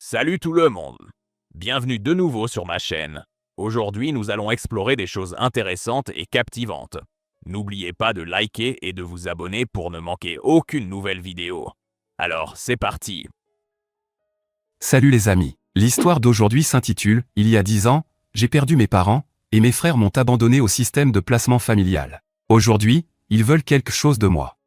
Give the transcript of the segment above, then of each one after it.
Salut tout le monde! Bienvenue de nouveau sur ma chaîne. Aujourd'hui, nous allons explorer des choses intéressantes et captivantes. N'oubliez pas de liker et de vous abonner pour ne manquer aucune nouvelle vidéo. Alors, c'est parti! Salut les amis, l'histoire d'aujourd'hui s'intitule « Il y a 10 ans, j'ai perdu mes parents, et mes frères m'ont abandonné au système de placement familial. Aujourd'hui, ils veulent quelque chose de moi. »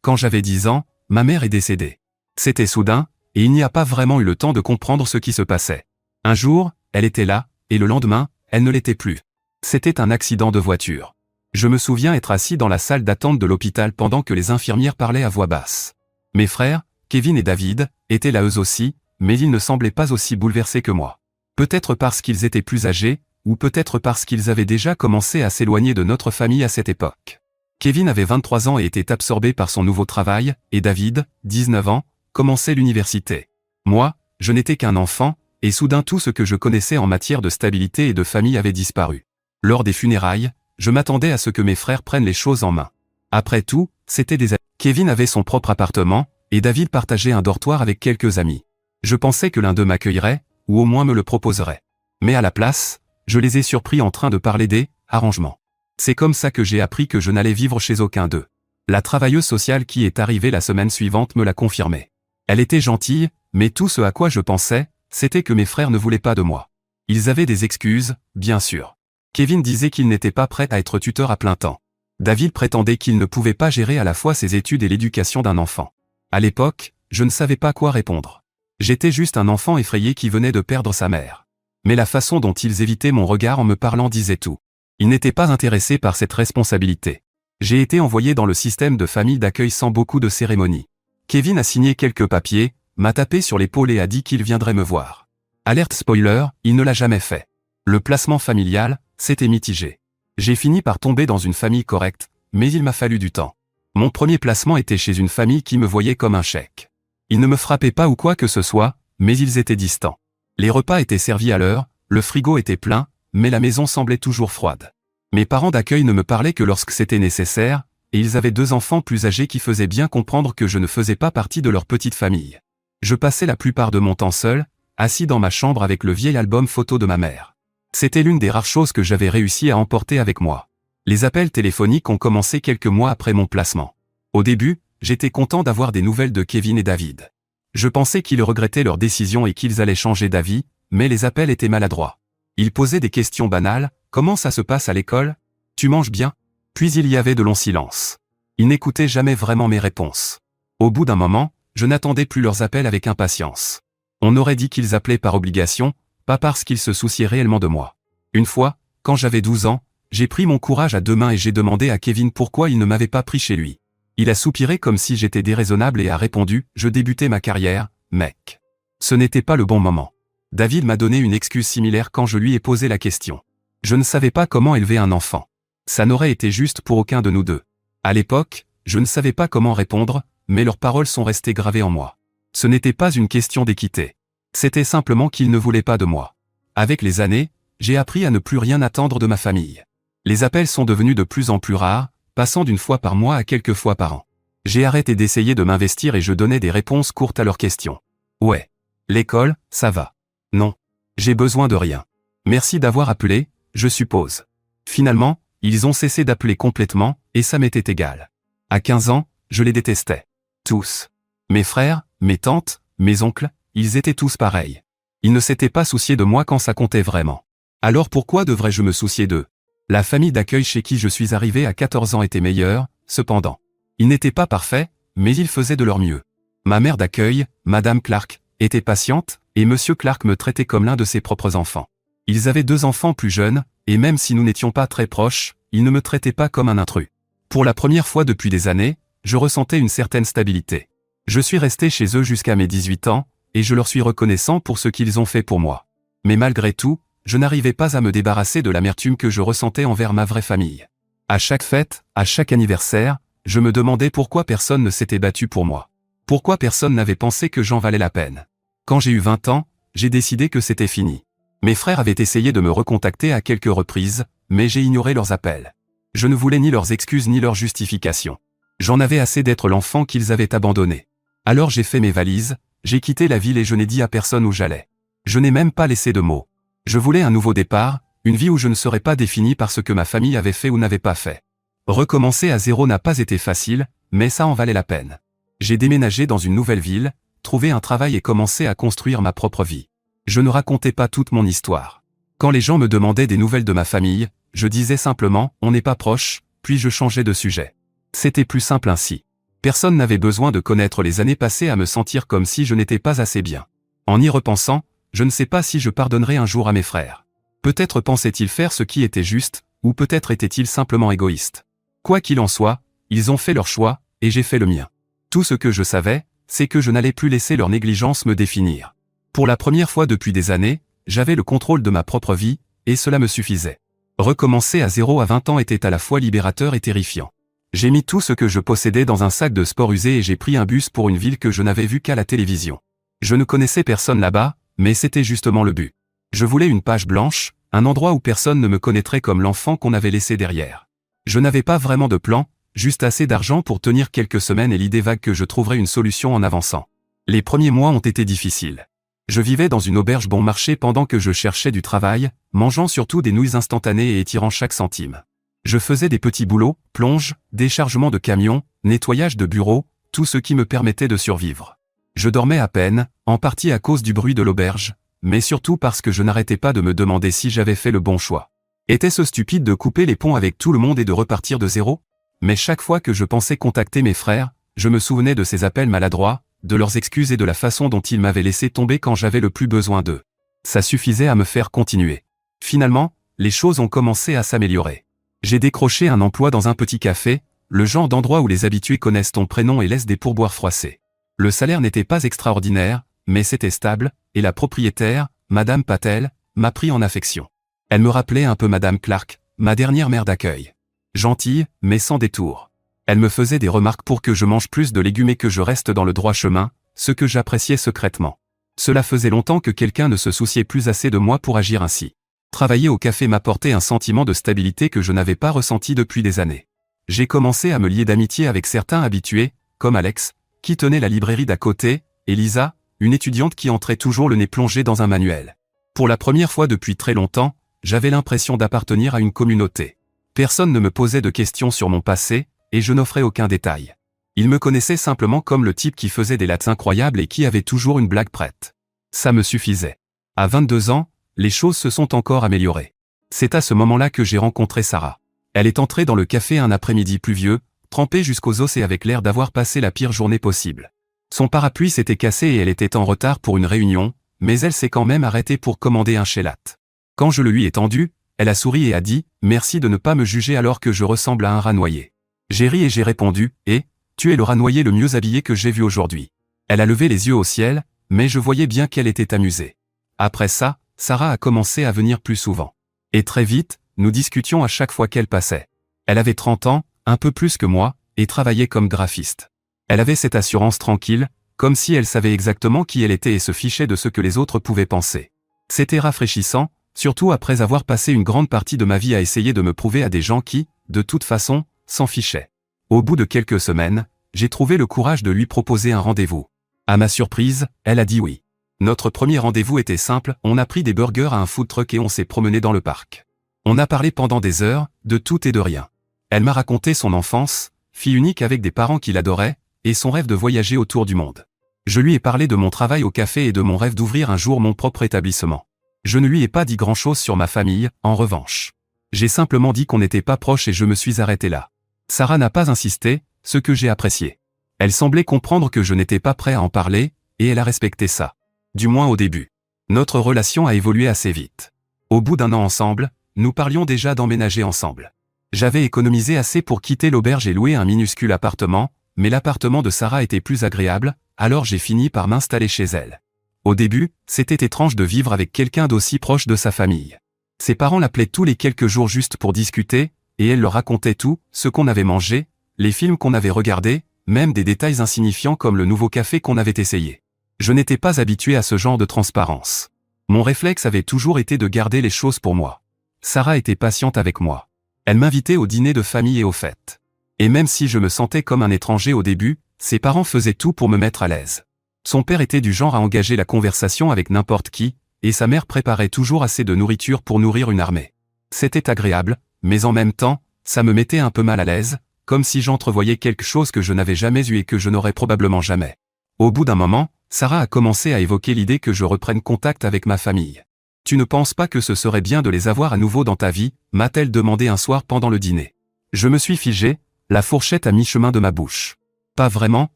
Quand j'avais 10 ans, ma mère est décédée. C'était soudain, et il n'y a pas vraiment eu le temps de comprendre ce qui se passait. Un jour, elle était là, et le lendemain, elle ne l'était plus. C'était un accident de voiture. Je me souviens être assis dans la salle d'attente de l'hôpital pendant que les infirmières parlaient à voix basse. Mes frères, Kevin et David, étaient là eux aussi, mais ils ne semblaient pas aussi bouleversés que moi. Peut-être parce qu'ils étaient plus âgés, ou peut-être parce qu'ils avaient déjà commencé à s'éloigner de notre famille à cette époque. Kevin avait 23 ans et était absorbé par son nouveau travail, et David, 19 ans, commençait l'université. Moi, je n'étais qu'un enfant, et soudain tout ce que je connaissais en matière de stabilité et de famille avait disparu. Lors des funérailles, je m'attendais à ce que mes frères prennent les choses en main. Après tout, c'était des amis. Kevin avait son propre appartement, et David partageait un dortoir avec quelques amis. Je pensais que l'un d'eux m'accueillerait, ou au moins me le proposerait. Mais à la place, je les ai surpris en train de parler des arrangements. C'est comme ça que j'ai appris que je n'allais vivre chez aucun d'eux. La travailleuse sociale qui est arrivée la semaine suivante me l'a confirmé. Elle était gentille, mais tout ce à quoi je pensais, c'était que mes frères ne voulaient pas de moi. Ils avaient des excuses, bien sûr. Kevin disait qu'il n'était pas prêt à être tuteur à plein temps. David prétendait qu'il ne pouvait pas gérer à la fois ses études et l'éducation d'un enfant. À l'époque, je ne savais pas quoi répondre. J'étais juste un enfant effrayé qui venait de perdre sa mère. Mais la façon dont ils évitaient mon regard en me parlant disait tout. Ils n'étaient pas intéressés par cette responsabilité. J'ai été envoyé dans le système de famille d'accueil sans beaucoup de cérémonie. Kevin a signé quelques papiers, m'a tapé sur l'épaule et a dit qu'il viendrait me voir. Alerte spoiler, il ne l'a jamais fait. Le placement familial, c'était mitigé. J'ai fini par tomber dans une famille correcte, mais il m'a fallu du temps. Mon premier placement était chez une famille qui me voyait comme un chèque. Ils ne me frappaient pas ou quoi que ce soit, mais ils étaient distants. Les repas étaient servis à l'heure, le frigo était plein, mais la maison semblait toujours froide. Mes parents d'accueil ne me parlaient que lorsque c'était nécessaire, et ils avaient 2 enfants plus âgés qui faisaient bien comprendre que je ne faisais pas partie de leur petite famille. Je passais la plupart de mon temps seul, assis dans ma chambre avec le vieil album photo de ma mère. C'était l'une des rares choses que j'avais réussi à emporter avec moi. Les appels téléphoniques ont commencé quelques mois après mon placement. Au début, j'étais content d'avoir des nouvelles de Kevin et David. Je pensais qu'ils regrettaient leur décision et qu'ils allaient changer d'avis, mais les appels étaient maladroits. Ils posaient des questions banales, comment ça se passe à l'école? Tu manges bien? Puis il y avait de longs silences. Ils n'écoutaient jamais vraiment mes réponses. Au bout d'un moment, je n'attendais plus leurs appels avec impatience. On aurait dit qu'ils appelaient par obligation, pas parce qu'ils se souciaient réellement de moi. Une fois, quand j'avais 12 ans, j'ai pris mon courage à 2 mains et j'ai demandé à Kevin pourquoi il ne m'avait pas pris chez lui. Il a soupiré comme si j'étais déraisonnable et a répondu « Je débutais ma carrière, mec. » Ce n'était pas le bon moment. David m'a donné une excuse similaire quand je lui ai posé la question. Je ne savais pas comment élever un enfant. Ça n'aurait été juste pour aucun de nous deux. À l'époque, je ne savais pas comment répondre, mais leurs paroles sont restées gravées en moi. Ce n'était pas une question d'équité. C'était simplement qu'ils ne voulaient pas de moi. Avec les années, j'ai appris à ne plus rien attendre de ma famille. Les appels sont devenus de plus en plus rares, passant d'une fois par mois à quelques fois par an. J'ai arrêté d'essayer de m'investir et je donnais des réponses courtes à leurs questions. Ouais. L'école, ça va. Non. J'ai besoin de rien. Merci d'avoir appelé, je suppose. Finalement, ils ont cessé d'appeler complètement, et ça m'était égal. À 15 ans, je les détestais. Tous. Mes frères, mes tantes, mes oncles, ils étaient tous pareils. Ils ne s'étaient pas souciés de moi quand ça comptait vraiment. Alors pourquoi devrais-je me soucier d'eux? La famille d'accueil chez qui je suis arrivé à 14 ans était meilleure, cependant. Ils n'étaient pas parfaits, mais ils faisaient de leur mieux. Ma mère d'accueil, Madame Clark, était patiente, et Monsieur Clark me traitait comme l'un de ses propres enfants. Ils avaient 2 enfants plus jeunes, et même si nous n'étions pas très proches, ils ne me traitaient pas comme un intrus. Pour la première fois depuis des années, je ressentais une certaine stabilité. Je suis resté chez eux jusqu'à mes 18 ans, et je leur suis reconnaissant pour ce qu'ils ont fait pour moi. Mais malgré tout, je n'arrivais pas à me débarrasser de l'amertume que je ressentais envers ma vraie famille. À chaque fête, à chaque anniversaire, je me demandais pourquoi personne ne s'était battu pour moi. Pourquoi personne n'avait pensé que j'en valais la peine. Quand j'ai eu 20 ans, j'ai décidé que c'était fini. Mes frères avaient essayé de me recontacter à quelques reprises, mais j'ai ignoré leurs appels. Je ne voulais ni leurs excuses ni leurs justifications. J'en avais assez d'être l'enfant qu'ils avaient abandonné. Alors j'ai fait mes valises, J'ai quitté la ville et je n'ai dit à personne où j'allais. Je n'ai même pas laissé de mots. Je voulais un nouveau départ, une vie où je ne serais pas défini par ce que ma famille avait fait ou n'avait pas fait. Recommencer à zéro n'a pas été facile, mais ça en valait la peine. J'ai déménagé dans une nouvelle ville, trouvé un travail et commencé à construire ma propre vie. Je ne racontais pas toute mon histoire. Quand les gens me demandaient des nouvelles de ma famille, je disais simplement « on n'est pas proches », puis je changeais de sujet. C'était plus simple ainsi. Personne n'avait besoin de connaître les années passées à me sentir comme si je n'étais pas assez bien. En y repensant, je ne sais pas si je pardonnerai un jour à mes frères. Peut-être pensaient-ils faire ce qui était juste, ou peut-être étaient-ils simplement égoïstes. Quoi qu'il en soit, ils ont fait leur choix, et j'ai fait le mien. Tout ce que je savais, c'est que je n'allais plus laisser leur négligence me définir. Pour la première fois depuis des années, j'avais le contrôle de ma propre vie, et cela me suffisait. Recommencer à zéro à 20 ans était à la fois libérateur et terrifiant. J'ai mis tout ce que je possédais dans un sac de sport usé et j'ai pris un bus pour une ville que je n'avais vue qu'à la télévision. Je ne connaissais personne là-bas, mais c'était justement le but. Je voulais une page blanche, un endroit où personne ne me connaîtrait comme l'enfant qu'on avait laissé derrière. Je n'avais pas vraiment de plan, juste assez d'argent pour tenir quelques semaines et l'idée vague que je trouverais une solution en avançant. Les premiers mois ont été difficiles. Je vivais dans une auberge bon marché pendant que je cherchais du travail, mangeant surtout des nouilles instantanées et étirant chaque centime. Je faisais des petits boulots, plonge, déchargement de camions, nettoyage de bureaux, tout ce qui me permettait de survivre. Je dormais à peine, en partie à cause du bruit de l'auberge, mais surtout parce que je n'arrêtais pas de me demander si j'avais fait le bon choix. Était-ce stupide de couper les ponts avec tout le monde et de repartir de zéro? Mais chaque fois que je pensais contacter mes frères, je me souvenais de ces appels maladroits, de leurs excuses et de la façon dont ils m'avaient laissé tomber quand j'avais le plus besoin d'eux. Ça suffisait à me faire continuer. Finalement, les choses ont commencé à s'améliorer. J'ai décroché un emploi dans un petit café, le genre d'endroit où les habitués connaissent ton prénom et laissent des pourboires froissés. Le salaire n'était pas extraordinaire, mais c'était stable, et la propriétaire, Madame Patel, m'a pris en affection. Elle me rappelait un peu Madame Clark, ma dernière mère d'accueil. Gentille, mais sans détour. Elle me faisait des remarques pour que je mange plus de légumes et que je reste dans le droit chemin, ce que j'appréciais secrètement. Cela faisait longtemps que quelqu'un ne se souciait plus assez de moi pour agir ainsi. Travailler au café m'apportait un sentiment de stabilité que je n'avais pas ressenti depuis des années. J'ai commencé à me lier d'amitié avec certains habitués, comme Alex, qui tenait la librairie d'à côté, et Lisa, une étudiante qui entrait toujours le nez plongé dans un manuel. Pour la première fois depuis très longtemps, j'avais l'impression d'appartenir à une communauté. Personne ne me posait de questions sur mon passé, et je n'offrais aucun détail. Ils me connaissaient simplement comme le type qui faisait des lattes incroyables et qui avait toujours une blague prête. Ça me suffisait. À 22 ans, les choses se sont encore améliorées. C'est à ce moment-là que j'ai rencontré Sarah. Elle est entrée dans le café un après-midi pluvieux, trempée jusqu'aux os et avec l'air d'avoir passé la pire journée possible. Son parapluie s'était cassé et elle était en retard pour une réunion, mais elle s'est quand même arrêtée pour commander un chez Latte. Quand je le lui ai tendu, elle a souri et a dit « Merci de ne pas me juger alors que je ressemble à un rat noyé ». J'ai ri et j'ai répondu « Et, tu es le rat noyé le mieux habillé que j'ai vu aujourd'hui ». Elle a levé les yeux au ciel, mais je voyais bien qu'elle était amusée. Après ça, Sarah a commencé à venir plus souvent. Et très vite, nous discutions à chaque fois qu'elle passait. Elle avait 30 ans, un peu plus que moi, et travaillait comme graphiste. Elle avait cette assurance tranquille, comme si elle savait exactement qui elle était et se fichait de ce que les autres pouvaient penser. C'était rafraîchissant, surtout après avoir passé une grande partie de ma vie à essayer de me prouver à des gens qui, de toute façon, s'en fichaient. Au bout de quelques semaines, j'ai trouvé le courage de lui proposer un rendez-vous. À ma surprise, elle a dit oui. Notre premier rendez-vous était simple, on a pris des burgers à un food truck et on s'est promené dans le parc. On a parlé pendant des heures, de tout et de rien. Elle m'a raconté son enfance, fille unique avec des parents qui l'adoraient, et son rêve de voyager autour du monde. Je lui ai parlé de mon travail au café et de mon rêve d'ouvrir un jour mon propre établissement. Je ne lui ai pas dit grand-chose sur ma famille, en revanche. J'ai simplement dit qu'on n'était pas proches et je me suis arrêté là. Sarah n'a pas insisté, ce que j'ai apprécié. Elle semblait comprendre que je n'étais pas prêt à en parler, et elle a respecté ça. Du moins au début. Notre relation a évolué assez vite. Au bout d'un an ensemble, nous parlions déjà d'emménager ensemble. J'avais économisé assez pour quitter l'auberge et louer un minuscule appartement, mais l'appartement de Sarah était plus agréable, alors j'ai fini par m'installer chez elle. Au début, c'était étrange de vivre avec quelqu'un d'aussi proche de sa famille. Ses parents l'appelaient tous les quelques jours juste pour discuter, et elle leur racontait tout, ce qu'on avait mangé, les films qu'on avait regardés, même des détails insignifiants comme le nouveau café qu'on avait essayé. Je n'étais pas habitué à ce genre de transparence. Mon réflexe avait toujours été de garder les choses pour moi. Sarah était patiente avec moi. Elle m'invitait au dîner de famille et aux fêtes. Et même si je me sentais comme un étranger au début, ses parents faisaient tout pour me mettre à l'aise. Son père était du genre à engager la conversation avec n'importe qui, et sa mère préparait toujours assez de nourriture pour nourrir une armée. C'était agréable, mais en même temps, ça me mettait un peu mal à l'aise, comme si j'entrevoyais quelque chose que je n'avais jamais eu et que je n'aurais probablement jamais. Au bout d'un moment, Sarah a commencé à évoquer l'idée que je reprenne contact avec ma famille. « Tu ne penses pas que ce serait bien de les avoir à nouveau dans ta vie ?» m'a-t-elle demandé un soir pendant le dîner. Je me suis figé, la fourchette à mi-chemin de ma bouche. « Pas vraiment »,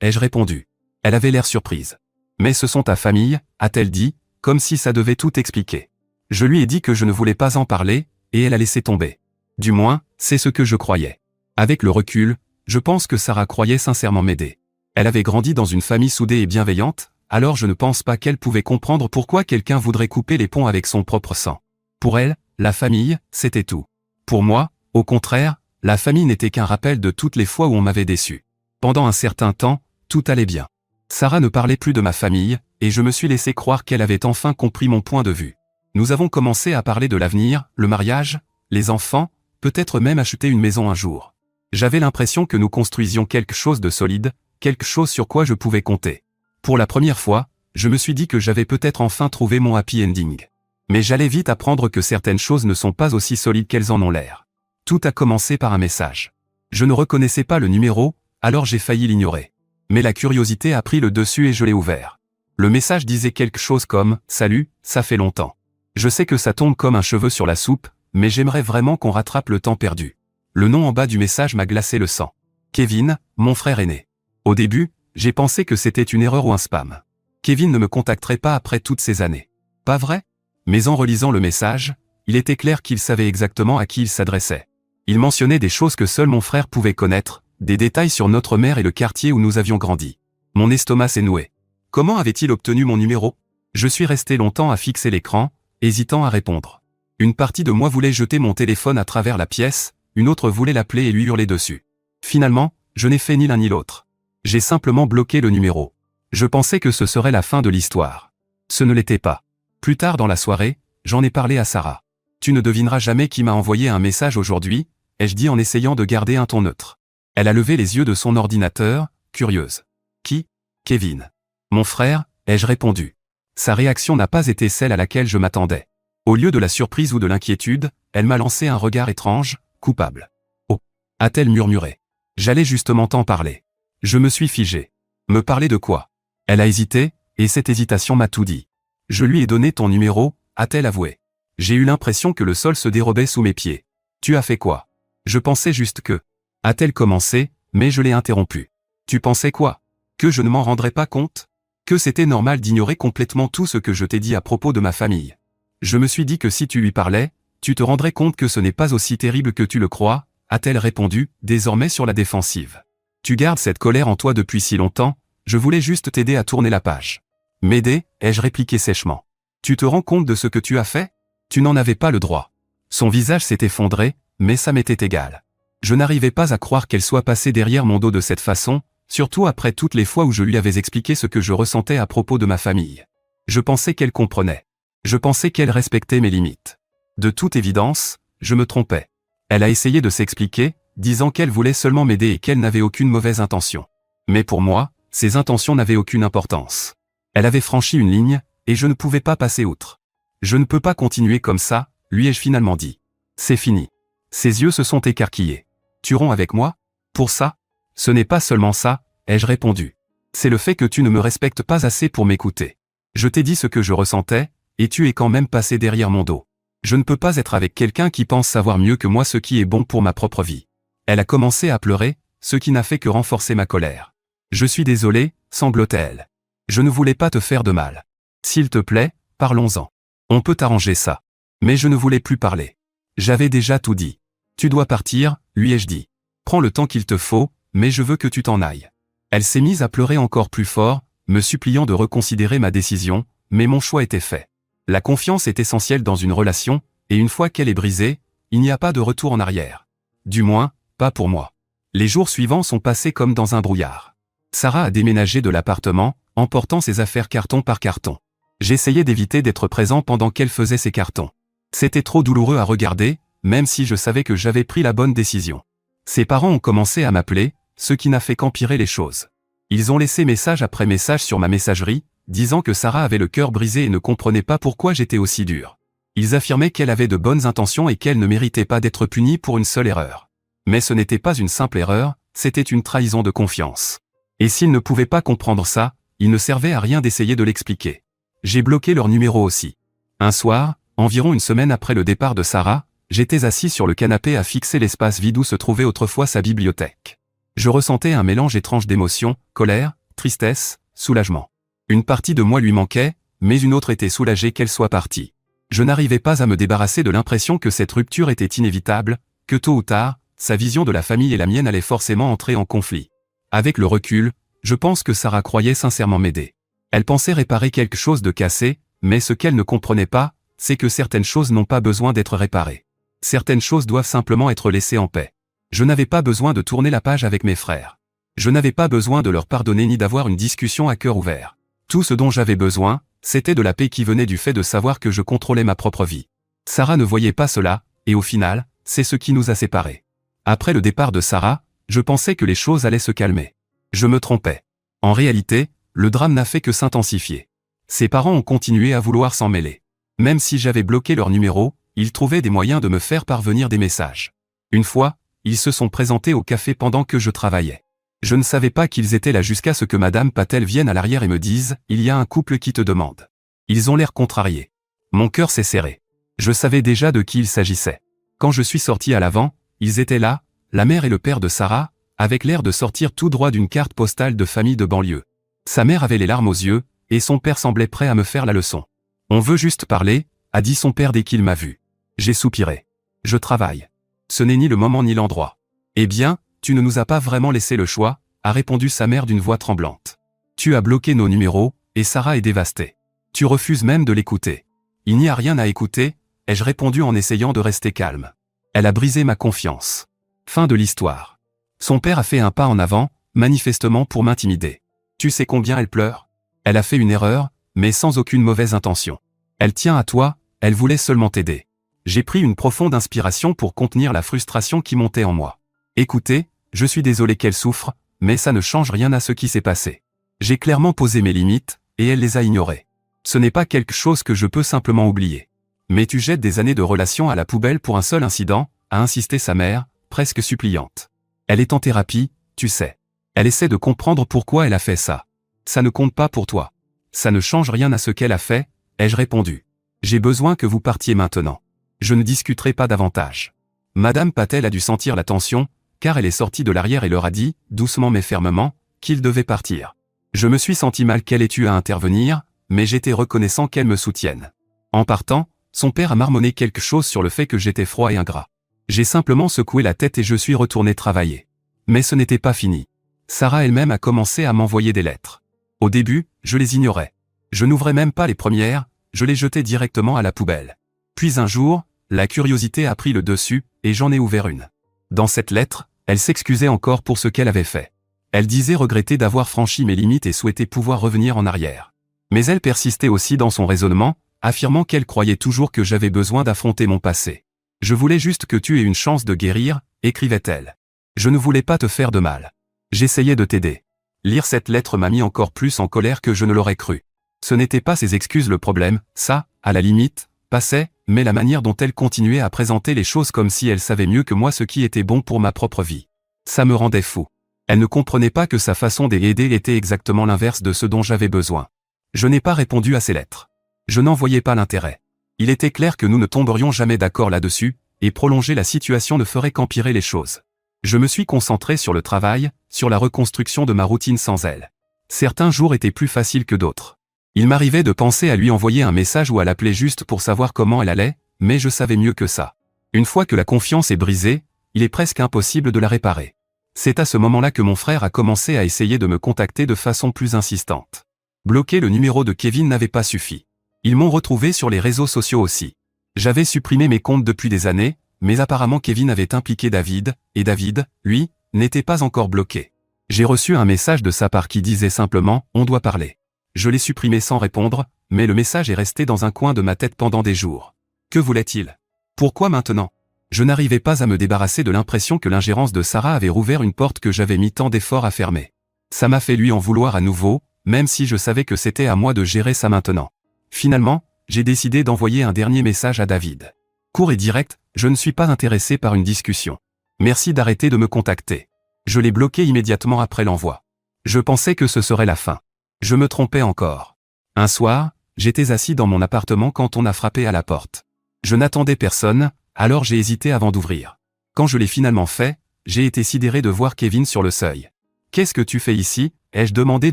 ai-je répondu. Elle avait l'air surprise. « Mais ce sont ta famille », a-t-elle dit, comme si ça devait tout expliquer. Je lui ai dit que je ne voulais pas en parler, et elle a laissé tomber. Du moins, c'est ce que je croyais. Avec le recul, je pense que Sarah croyait sincèrement m'aider. Elle avait grandi dans une famille soudée et bienveillante, alors je ne pense pas qu'elle pouvait comprendre pourquoi quelqu'un voudrait couper les ponts avec son propre sang. Pour elle, la famille, c'était tout. Pour moi, au contraire, la famille n'était qu'un rappel de toutes les fois où on m'avait déçu. Pendant un certain temps, tout allait bien. Sarah ne parlait plus de ma famille, et je me suis laissé croire qu'elle avait enfin compris mon point de vue. Nous avons commencé à parler de l'avenir, le mariage, les enfants, peut-être même acheter une maison un jour. J'avais l'impression que nous construisions quelque chose de solide, quelque chose sur quoi je pouvais compter. Pour la première fois, je me suis dit que j'avais peut-être enfin trouvé mon happy ending. Mais j'allais vite apprendre que certaines choses ne sont pas aussi solides qu'elles en ont l'air. Tout a commencé par un message. Je ne reconnaissais pas le numéro, alors j'ai failli l'ignorer. Mais la curiosité a pris le dessus et je l'ai ouvert. Le message disait quelque chose comme « Salut, ça fait longtemps. Je sais que ça tombe comme un cheveu sur la soupe, mais j'aimerais vraiment qu'on rattrape le temps perdu. » Le nom en bas du message m'a glacé le sang. Kevin, mon frère aîné. Au début, j'ai pensé que c'était une erreur ou un spam. Kevin ne me contacterait pas après toutes ces années. Pas vrai? Mais en relisant le message, il était clair qu'il savait exactement à qui il s'adressait. Il mentionnait des choses que seul mon frère pouvait connaître, des détails sur notre mère et le quartier où nous avions grandi. Mon estomac s'est noué. Comment avait-il obtenu mon numéro? Je suis resté longtemps à fixer l'écran, hésitant à répondre. Une partie de moi voulait jeter mon téléphone à travers la pièce, une autre voulait l'appeler et lui hurler dessus. Finalement, je n'ai fait ni l'un ni l'autre. J'ai simplement bloqué le numéro. Je pensais que ce serait la fin de l'histoire. Ce ne l'était pas. Plus tard dans la soirée, j'en ai parlé à Sarah. Tu ne devineras jamais qui m'a envoyé un message aujourd'hui, ai-je dit en essayant de garder un ton neutre. Elle a levé les yeux de son ordinateur, curieuse. Qui? Kevin. Mon frère, ai-je répondu. Sa réaction n'a pas été celle à laquelle je m'attendais. Au lieu de la surprise ou de l'inquiétude, elle m'a lancé un regard étrange, coupable. Oh, a-t-elle murmuré. J'allais justement t'en parler. Je me suis figé. Me parler de quoi? Elle a hésité, et cette hésitation m'a tout dit. Je lui ai donné ton numéro, a-t-elle avoué. J'ai eu l'impression que le sol se dérobait sous mes pieds. Tu as fait quoi? Je pensais juste que... A-t-elle commencé, mais je l'ai interrompue. Tu pensais quoi? Que je ne m'en rendrais pas compte? Que c'était normal d'ignorer complètement tout ce que je t'ai dit à propos de ma famille. Je me suis dit que si tu lui parlais, tu te rendrais compte que ce n'est pas aussi terrible que tu le crois, a-t-elle répondu, désormais sur la défensive. Tu gardes cette colère en toi depuis si longtemps, je voulais juste t'aider à tourner la page. M'aider, ai-je répliqué sèchement. Tu te rends compte de ce que tu as fait? Tu n'en avais pas le droit. Son visage s'est effondré, mais ça m'était égal. Je n'arrivais pas à croire qu'elle soit passée derrière mon dos de cette façon, surtout après toutes les fois où je lui avais expliqué ce que je ressentais à propos de ma famille. Je pensais qu'elle comprenait. Je pensais qu'elle respectait mes limites. De toute évidence, je me trompais. Elle a essayé de s'expliquer, disant qu'elle voulait seulement m'aider et qu'elle n'avait aucune mauvaise intention. Mais pour moi, ses intentions n'avaient aucune importance. Elle avait franchi une ligne, et je ne pouvais pas passer outre. Je ne peux pas continuer comme ça, lui ai-je finalement dit. C'est fini. Ses yeux se sont écarquillés. Tu romps avec moi? Pour ça? Ce n'est pas seulement ça, ai-je répondu. C'est le fait que tu ne me respectes pas assez pour m'écouter. Je t'ai dit ce que je ressentais, et tu es quand même passé derrière mon dos. Je ne peux pas être avec quelqu'un qui pense savoir mieux que moi ce qui est bon pour ma propre vie. Elle a commencé à pleurer, ce qui n'a fait que renforcer ma colère. Je suis désolé, sanglotait-elle. Je ne voulais pas te faire de mal. S'il te plaît, parlons-en. On peut arranger ça. Mais je ne voulais plus parler. J'avais déjà tout dit. Tu dois partir, lui ai-je dit. Prends le temps qu'il te faut, mais je veux que tu t'en ailles. Elle s'est mise à pleurer encore plus fort, me suppliant de reconsidérer ma décision, mais mon choix était fait. La confiance est essentielle dans une relation, et une fois qu'elle est brisée, il n'y a pas de retour en arrière. Du moins, pas pour moi. Les jours suivants sont passés comme dans un brouillard. Sarah a déménagé de l'appartement, emportant ses affaires carton par carton. J'essayais d'éviter d'être présent pendant qu'elle faisait ses cartons. C'était trop douloureux à regarder, même si je savais que j'avais pris la bonne décision. Ses parents ont commencé à m'appeler, ce qui n'a fait qu'empirer les choses. Ils ont laissé message après message sur ma messagerie, disant que Sarah avait le cœur brisé et ne comprenait pas pourquoi j'étais aussi dur. Ils affirmaient qu'elle avait de bonnes intentions et qu'elle ne méritait pas d'être punie pour une seule erreur. Mais ce n'était pas une simple erreur, c'était une trahison de confiance. Et s'ils ne pouvaient pas comprendre ça, il ne servait à rien d'essayer de l'expliquer. J'ai bloqué leur numéro aussi. Un soir, environ une semaine après le départ de Sarah, j'étais assis sur le canapé à fixer l'espace vide où se trouvait autrefois sa bibliothèque. Je ressentais un mélange étrange d'émotions, colère, tristesse, soulagement. Une partie de moi lui manquait, mais une autre était soulagée qu'elle soit partie. Je n'arrivais pas à me débarrasser de l'impression que cette rupture était inévitable, que tôt ou tard, sa vision de la famille et la mienne allaient forcément entrer en conflit. Avec le recul, je pense que Sarah croyait sincèrement m'aider. Elle pensait réparer quelque chose de cassé, mais ce qu'elle ne comprenait pas, c'est que certaines choses n'ont pas besoin d'être réparées. Certaines choses doivent simplement être laissées en paix. Je n'avais pas besoin de tourner la page avec mes frères. Je n'avais pas besoin de leur pardonner ni d'avoir une discussion à cœur ouvert. Tout ce dont j'avais besoin, c'était de la paix qui venait du fait de savoir que je contrôlais ma propre vie. Sarah ne voyait pas cela, et au final, c'est ce qui nous a séparés. Après le départ de Sarah, je pensais que les choses allaient se calmer. Je me trompais. En réalité, le drame n'a fait que s'intensifier. Ses parents ont continué à vouloir s'en mêler. Même si j'avais bloqué leur numéro, ils trouvaient des moyens de me faire parvenir des messages. Une fois, ils se sont présentés au café pendant que je travaillais. Je ne savais pas qu'ils étaient là jusqu'à ce que Madame Patel vienne à l'arrière et me dise « Il y a un couple qui te demande ». Ils ont l'air contrariés. Mon cœur s'est serré. Je savais déjà de qui il s'agissait. Quand je suis sorti à l'avant, ils étaient là, la mère et le père de Sarah, avec l'air de sortir tout droit d'une carte postale de famille de banlieue. Sa mère avait les larmes aux yeux, et son père semblait prêt à me faire la leçon. « On veut juste parler », a dit son père dès qu'il m'a vu. J'ai soupiré. « Je travaille. Ce n'est ni le moment ni l'endroit. »« Eh bien, tu ne nous as pas vraiment laissé le choix », a répondu sa mère d'une voix tremblante. « Tu as bloqué nos numéros, et Sarah est dévastée. Tu refuses même de l'écouter. »« Il n'y a rien à écouter », ai-je répondu en essayant de rester calme. Elle a brisé ma confiance. Fin de l'histoire. Son père a fait un pas en avant, manifestement pour m'intimider. Tu sais combien elle pleure? Elle a fait une erreur, mais sans aucune mauvaise intention. Elle tient à toi, elle voulait seulement t'aider. J'ai pris une profonde inspiration pour contenir la frustration qui montait en moi. Écoutez, je suis désolé qu'elle souffre, mais ça ne change rien à ce qui s'est passé. J'ai clairement posé mes limites, et elle les a ignorées. Ce n'est pas quelque chose que je peux simplement oublier. Mais tu jettes des années de relation à la poubelle pour un seul incident, a insisté sa mère, presque suppliante. Elle est en thérapie, tu sais. Elle essaie de comprendre pourquoi elle a fait ça. Ça ne compte pas pour toi. Ça ne change rien à ce qu'elle a fait, ai-je répondu. J'ai besoin que vous partiez maintenant. Je ne discuterai pas davantage. Madame Patel a dû sentir la tension, car elle est sortie de l'arrière et leur a dit, doucement mais fermement, qu'il devait partir. Je me suis senti mal qu'elle ait eu à intervenir, mais j'étais reconnaissant qu'elle me soutienne. En partant, son père a marmonné quelque chose sur le fait que j'étais froid et ingrat. J'ai simplement secoué la tête et je suis retourné travailler. Mais ce n'était pas fini. Sarah elle-même a commencé à m'envoyer des lettres. Au début, je les ignorais. Je n'ouvrais même pas les premières, je les jetais directement à la poubelle. Puis un jour, la curiosité a pris le dessus, et j'en ai ouvert une. Dans cette lettre, elle s'excusait encore pour ce qu'elle avait fait. Elle disait regretter d'avoir franchi mes limites et souhaitait pouvoir revenir en arrière. Mais elle persistait aussi dans son raisonnement, affirmant qu'elle croyait toujours que j'avais besoin d'affronter mon passé. Je voulais juste que tu aies une chance de guérir, écrivait-elle. Je ne voulais pas te faire de mal. J'essayais de t'aider. Lire cette lettre m'a mis encore plus en colère que je ne l'aurais cru. Ce n'était pas ses excuses le problème, ça, à la limite, passait, mais la manière dont elle continuait à présenter les choses comme si elle savait mieux que moi ce qui était bon pour ma propre vie. Ça me rendait fou. Elle ne comprenait pas que sa façon d'aider était exactement l'inverse de ce dont j'avais besoin. Je n'ai pas répondu à ses lettres. Je n'en voyais pas l'intérêt. Il était clair que nous ne tomberions jamais d'accord là-dessus, et prolonger la situation ne ferait qu'empirer les choses. Je me suis concentré sur le travail, sur la reconstruction de ma routine sans elle. Certains jours étaient plus faciles que d'autres. Il m'arrivait de penser à lui envoyer un message ou à l'appeler juste pour savoir comment elle allait, mais je savais mieux que ça. Une fois que la confiance est brisée, il est presque impossible de la réparer. C'est à ce moment-là que mon frère a commencé à essayer de me contacter de façon plus insistante. Bloquer le numéro de Kevin n'avait pas suffi. Ils m'ont retrouvé sur les réseaux sociaux aussi. J'avais supprimé mes comptes depuis des années, mais apparemment Kevin avait impliqué David, et David, lui, n'était pas encore bloqué. J'ai reçu un message de sa part qui disait simplement « On doit parler ». Je l'ai supprimé sans répondre, mais le message est resté dans un coin de ma tête pendant des jours. Que voulait-il? Pourquoi maintenant? Je n'arrivais pas à me débarrasser de l'impression que l'ingérence de Sarah avait rouvert une porte que j'avais mis tant d'efforts à fermer. Ça m'a fait lui en vouloir à nouveau, même si je savais que c'était à moi de gérer ça maintenant. Finalement, j'ai décidé d'envoyer un dernier message à David. Court et direct, je ne suis pas intéressé par une discussion. Merci d'arrêter de me contacter. Je l'ai bloqué immédiatement après l'envoi. Je pensais que ce serait la fin. Je me trompais encore. Un soir, j'étais assis dans mon appartement quand on a frappé à la porte. Je n'attendais personne, alors j'ai hésité avant d'ouvrir. Quand je l'ai finalement fait, j'ai été sidéré de voir Kevin sur le seuil. « Qu'est-ce que tu fais ici ?» ai-je demandé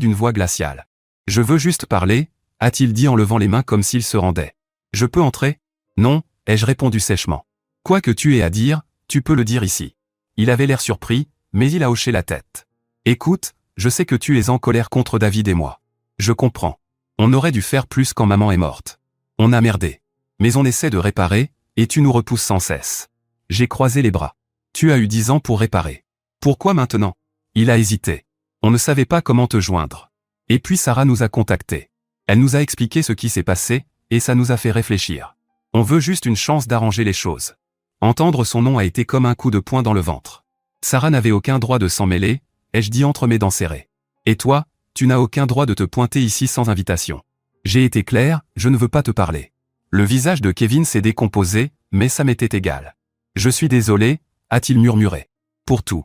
d'une voix glaciale. « Je veux juste parler » a-t-il dit en levant les mains comme s'il se rendait. « Je peux entrer ?»« Non » ai-je répondu sèchement. « Quoi que tu aies à dire, tu peux le dire ici. » Il avait l'air surpris, mais il a hoché la tête. « Écoute, je sais que tu es en colère contre David et moi. Je comprends. On aurait dû faire plus quand maman est morte. On a merdé. Mais on essaie de réparer, et tu nous repousses sans cesse. » J'ai croisé les bras. « Tu as eu 10 ans pour réparer. Pourquoi maintenant ?» Il a hésité. On ne savait pas comment te joindre. Et puis Sarah nous a contactés. Elle nous a expliqué ce qui s'est passé, et ça nous a fait réfléchir. On veut juste une chance d'arranger les choses. Entendre son nom a été comme un coup de poing dans le ventre. Sarah n'avait aucun droit de s'en mêler, ai-je dit entre mes dents serrées. Et toi, tu n'as aucun droit de te pointer ici sans invitation. J'ai été clair, je ne veux pas te parler. Le visage de Kevin s'est décomposé, mais ça m'était égal. Je suis désolé, a-t-il murmuré. Pour tout.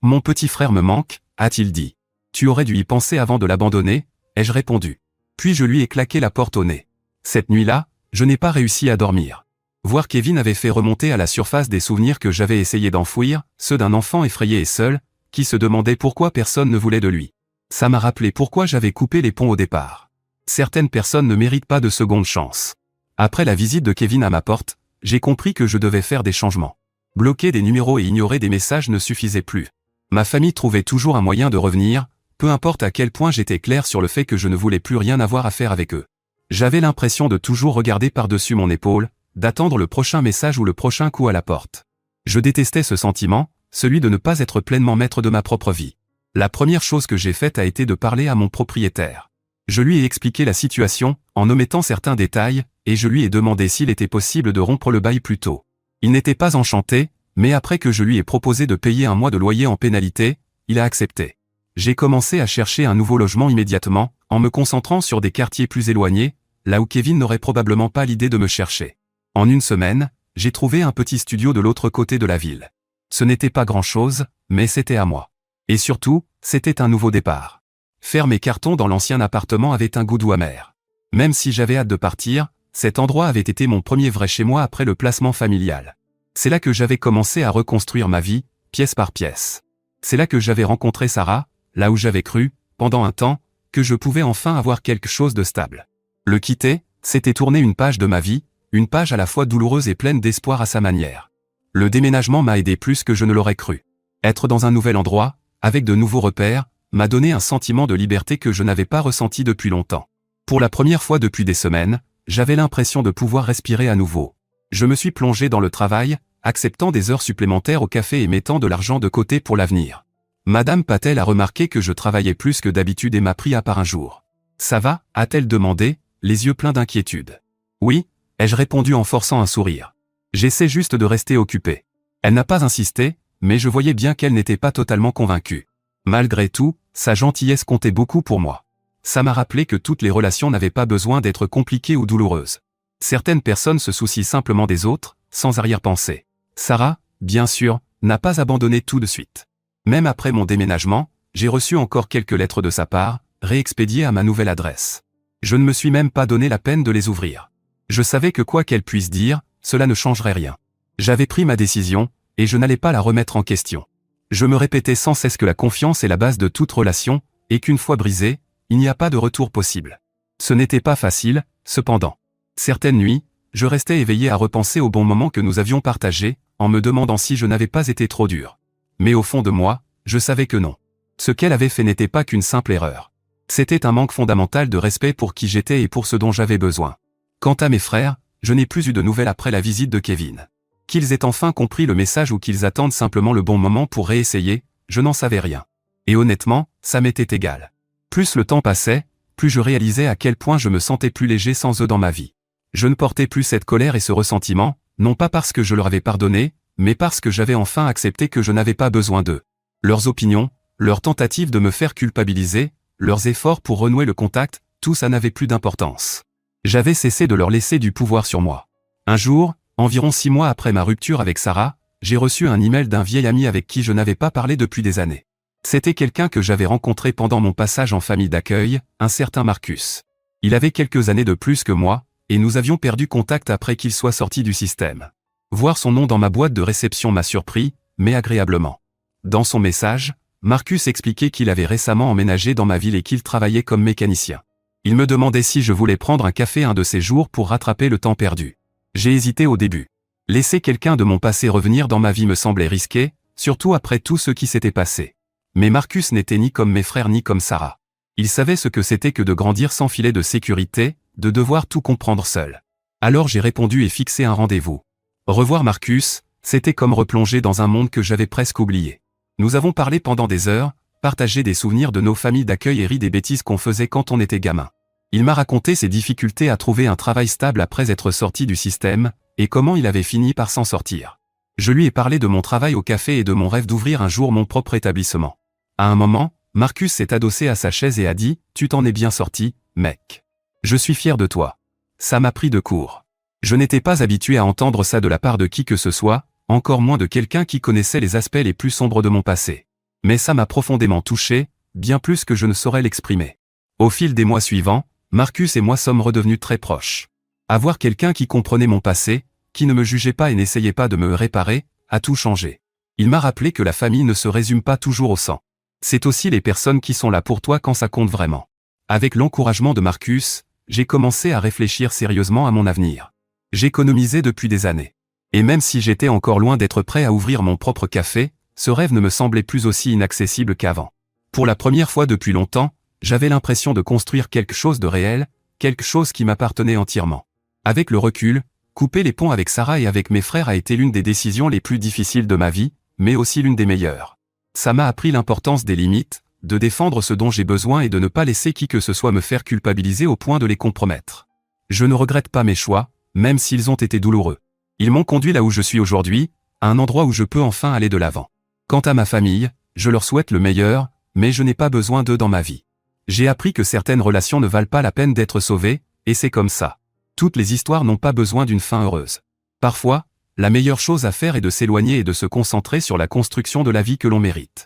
Mon petit frère me manque, a-t-il dit. Tu aurais dû y penser avant de l'abandonner, ai-je répondu. Puis je lui ai claqué la porte au nez. Cette nuit-là, je n'ai pas réussi à dormir. Voir Kevin avait fait remonter à la surface des souvenirs que j'avais essayé d'enfouir, ceux d'un enfant effrayé et seul, qui se demandait pourquoi personne ne voulait de lui. Ça m'a rappelé pourquoi j'avais coupé les ponts au départ. Certaines personnes ne méritent pas de seconde chance. Après la visite de Kevin à ma porte, j'ai compris que je devais faire des changements. Bloquer des numéros et ignorer des messages ne suffisait plus. Ma famille trouvait toujours un moyen de revenir, peu importe à quel point j'étais clair sur le fait que je ne voulais plus rien avoir à faire avec eux. J'avais l'impression de toujours regarder par-dessus mon épaule, d'attendre le prochain message ou le prochain coup à la porte. Je détestais ce sentiment, celui de ne pas être pleinement maître de ma propre vie. La première chose que j'ai faite a été de parler à mon propriétaire. Je lui ai expliqué la situation, en omettant certains détails, et je lui ai demandé s'il était possible de rompre le bail plus tôt. Il n'était pas enchanté, mais après que je lui ai proposé de payer un mois de loyer en pénalité, il a accepté. J'ai commencé à chercher un nouveau logement immédiatement, en me concentrant sur des quartiers plus éloignés, là où Kevin n'aurait probablement pas l'idée de me chercher. En une semaine, j'ai trouvé un petit studio de l'autre côté de la ville. Ce n'était pas grand-chose, mais c'était à moi. Et surtout, c'était un nouveau départ. Faire mes cartons dans l'ancien appartement avait un goût doux amer. Même si j'avais hâte de partir, cet endroit avait été mon premier vrai chez moi après le placement familial. C'est là que j'avais commencé à reconstruire ma vie, pièce par pièce. C'est là que j'avais rencontré Sarah, là où j'avais cru, pendant un temps, que je pouvais enfin avoir quelque chose de stable. Le quitter, c'était tourner une page de ma vie, une page à la fois douloureuse et pleine d'espoir à sa manière. Le déménagement m'a aidé plus que je ne l'aurais cru. Être dans un nouvel endroit, avec de nouveaux repères, m'a donné un sentiment de liberté que je n'avais pas ressenti depuis longtemps. Pour la première fois depuis des semaines, j'avais l'impression de pouvoir respirer à nouveau. Je me suis plongé dans le travail, acceptant des heures supplémentaires au café et mettant de l'argent de côté pour l'avenir. Madame Patel a remarqué que je travaillais plus que d'habitude et m'a pris à part un jour. « Ça va ?» a-t-elle demandé, les yeux pleins d'inquiétude. « Oui » ai-je répondu en forçant un sourire. « J'essaie juste de rester occupé. » Elle n'a pas insisté, mais je voyais bien qu'elle n'était pas totalement convaincue. Malgré tout, sa gentillesse comptait beaucoup pour moi. Ça m'a rappelé que toutes les relations n'avaient pas besoin d'être compliquées ou douloureuses. Certaines personnes se soucient simplement des autres, sans arrière-pensée. Sarah, bien sûr, n'a pas abandonné tout de suite. Même après mon déménagement, j'ai reçu encore quelques lettres de sa part, réexpédiées à ma nouvelle adresse. Je ne me suis même pas donné la peine de les ouvrir. Je savais que quoi qu'elle puisse dire, cela ne changerait rien. J'avais pris ma décision, et je n'allais pas la remettre en question. Je me répétais sans cesse que la confiance est la base de toute relation, et qu'une fois brisée, il n'y a pas de retour possible. Ce n'était pas facile, cependant. Certaines nuits, je restais éveillé à repenser au bon moment que nous avions partagé, en me demandant si je n'avais pas été trop dur. Mais au fond de moi, je savais que non. Ce qu'elle avait fait n'était pas qu'une simple erreur. C'était un manque fondamental de respect pour qui j'étais et pour ce dont j'avais besoin. Quant à mes frères, je n'ai plus eu de nouvelles après la visite de Kevin. Qu'ils aient enfin compris le message ou qu'ils attendent simplement le bon moment pour réessayer, je n'en savais rien. Et honnêtement, ça m'était égal. Plus le temps passait, plus je réalisais à quel point je me sentais plus léger sans eux dans ma vie. Je ne portais plus cette colère et ce ressentiment, non pas parce que je leur avais pardonné, mais parce que j'avais enfin accepté que je n'avais pas besoin d'eux. Leurs opinions, Leurs tentatives de me faire culpabiliser, leurs efforts pour renouer le contact, tout ça n'avait plus d'importance. J'avais cessé de leur laisser du pouvoir sur moi. Un jour, environ 6 mois après ma rupture avec Sarah, j'ai reçu un email d'un vieil ami avec qui je n'avais pas parlé depuis des années. C'était quelqu'un que j'avais rencontré pendant mon passage en famille d'accueil, un certain Marcus. Il avait quelques années de plus que moi, et nous avions perdu contact après qu'il soit sorti du système. Voir son nom dans ma boîte de réception m'a surpris, mais agréablement. Dans son message, Marcus expliquait qu'il avait récemment emménagé dans ma ville et qu'il travaillait comme mécanicien. Il me demandait si je voulais prendre un café un de ces jours pour rattraper le temps perdu. J'ai hésité au début. Laisser quelqu'un de mon passé revenir dans ma vie me semblait risqué, surtout après tout ce qui s'était passé. Mais Marcus n'était ni comme mes frères ni comme Sarah. Il savait ce que c'était que de grandir sans filet de sécurité, de devoir tout comprendre seul. Alors j'ai répondu et fixé un rendez-vous. Revoir Marcus, c'était comme replonger dans un monde que j'avais presque oublié. Nous avons parlé pendant des heures, partagé des souvenirs de nos familles d'accueil et ri des bêtises qu'on faisait quand on était gamin. Il m'a raconté ses difficultés à trouver un travail stable après être sorti du système, et comment il avait fini par s'en sortir. Je lui ai parlé de mon travail au café et de mon rêve d'ouvrir un jour mon propre établissement. À un moment, Marcus s'est adossé à sa chaise et a dit « Tu t'en es bien sorti, mec. Je suis fier de toi. » Ça m'a pris de court. Je n'étais pas habitué à entendre ça de la part de qui que ce soit, encore moins de quelqu'un qui connaissait les aspects les plus sombres de mon passé. Mais ça m'a profondément touché, bien plus que je ne saurais l'exprimer. Au fil des mois suivants, Marcus et moi sommes redevenus très proches. Avoir quelqu'un qui comprenait mon passé, qui ne me jugeait pas et n'essayait pas de me réparer, a tout changé. Il m'a rappelé que la famille ne se résume pas toujours au sang. C'est aussi les personnes qui sont là pour toi quand ça compte vraiment. Avec l'encouragement de Marcus, j'ai commencé à réfléchir sérieusement à mon avenir. J'économisais depuis des années. Et même si j'étais encore loin d'être prêt à ouvrir mon propre café, ce rêve ne me semblait plus aussi inaccessible qu'avant. Pour la première fois depuis longtemps, j'avais l'impression de construire quelque chose de réel, quelque chose qui m'appartenait entièrement. Avec le recul, couper les ponts avec Sarah et avec mes frères a été l'une des décisions les plus difficiles de ma vie, mais aussi l'une des meilleures. Ça m'a appris l'importance des limites, de défendre ce dont j'ai besoin et de ne pas laisser qui que ce soit me faire culpabiliser au point de les compromettre. Je ne regrette pas mes choix, même s'ils ont été douloureux. Ils m'ont conduit là où je suis aujourd'hui, à un endroit où je peux enfin aller de l'avant. Quant à ma famille, je leur souhaite le meilleur, mais je n'ai pas besoin d'eux dans ma vie. J'ai appris que certaines relations ne valent pas la peine d'être sauvées, et c'est comme ça. Toutes les histoires n'ont pas besoin d'une fin heureuse. Parfois, la meilleure chose à faire est de s'éloigner et de se concentrer sur la construction de la vie que l'on mérite.